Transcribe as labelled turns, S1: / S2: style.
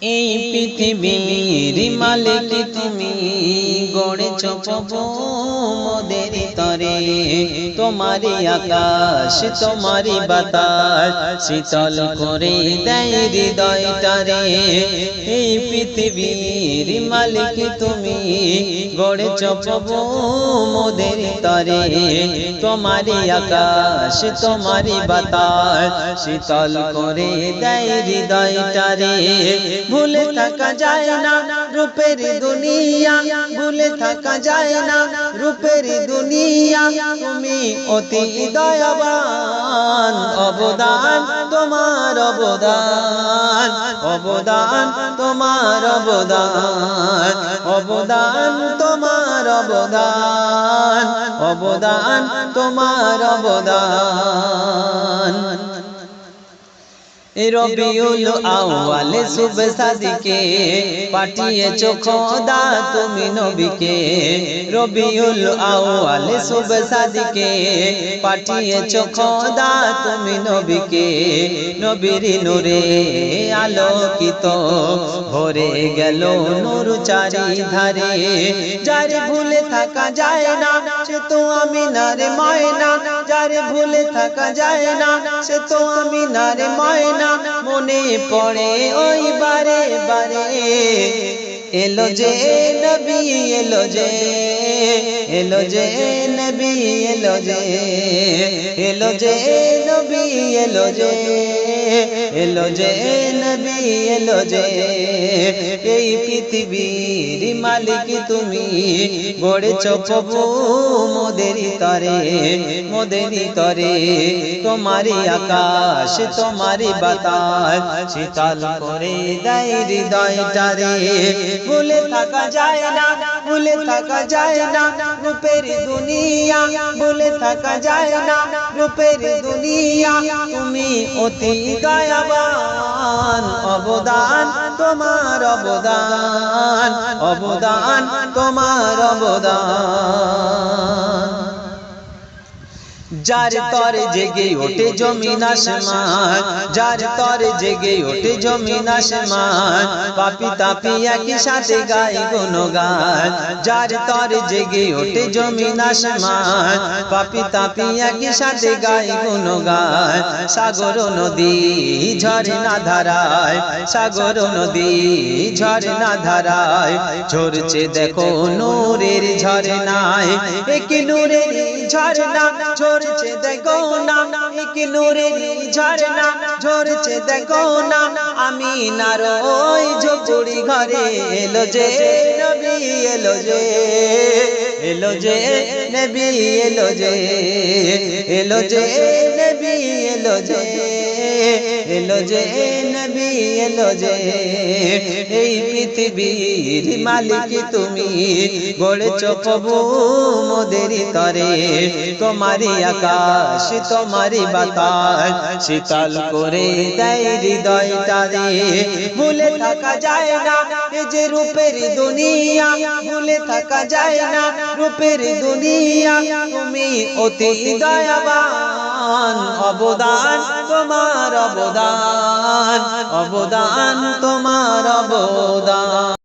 S1: এই পৃথিবীর মালিক তুমি গড়েছ প্রভু মোদের তরে। তোমারি আকাশ তোমারি বাতাস শীতল করে দেয় হৃদয়টারে। এই পৃথিবীর মালিক তুমি গড়েছ প্রভু মোদের তরে। তোমারি আকাশ তোমারি বাতাস শীতল করে দেয় হৃদয়টারে। ভুলে থাকা যায় না রূপের দুনিয়া, ভুলে থাকা যায় না রূপের দুনিয়া। তুমি অতি দয়াবান, অবদান তোমার অবদান, অবদান তোমার অবদান, অবদান তোমার অবদান, অবদান তোমার অবদান। রবিউল আউয়াল শুভ সাদিকে পাঠিয়েছো খোদা তুমি নবীকে। রবিউল আউয়াল শুভ সাদিকে পাঠিয়েছো খোদা তুমি নবীকে। নবীর নূরে আলোকিত ভরে গেল নূর চারিধারে। যার ভুলে থাকা যায় না সে তো আমিনার ময়না, যার ভুলে থাকা যায় না সে তো আমিনার ময়না। মনে পড়ে ওই বারে বারে এলো যে নবী, এলো যে, এলো যে নবী, এলো যে, এলো যে নবী, এলো যে, এলো যে নবী, এলো যে। এই পৃথিবীর মালিক তুমি গড়েছ প্রভু মোদের তরে, মোদের তরে। তোমারি আকাশ তোমারি বাতাস শীতল করে দেয় হৃদয়টারে। ভুলে থাকা যায় না, ভুলে থাকা যায় না রূপের দুনিয়া, ভুলে থাকা যায় না রূপের দুনিয়া। তুমি অতি দয়াবান, অবদান তোমার অবদান, অবদান তোমার অবদান। যার তরে জেগে ওঠে জমিন আসমান, যার তরে জেগে ওঠে জমিন আসমান। পাপি তাপি একই সাথে গায় গুণগান, যার তরে জেগে ওঠে জমিন আসমান। পাপি তাপি একই সাথে গায় গুণগান। সাগর নদী ঝরনা ধারায়, সাগর নদী ঝরনা ধারায় ঝরছে দেখো নূরের ঝরনায়। এক নূরের ঝরনা ঝরছে দেখো না, এক নূরের ঝরনা ঝরছে দেখো না। আমিনার ওই ঝুপড়ি ঘরে এলো যে নবী, এলো যে, এলো যে নবী, এলো যে, এলো যে নবী, এলো যে, এলো যে নবী, এলো যে। এই পৃথিবীর মালিক তুমি গড়েছ প্রভু মোদের তরে। তোমারি আকাশ তোমারি বাতাস শীতল করে দেয় হৃদয়টারে। ভুলে থাকা যায় না এ যে রূপের দুনিয়া, ভুলে থাকা যায় না রূপের দুনিয়া। তুমি অতি দয়াবান, অবদান তোমার অবদান, অবদান তোমার অবদান।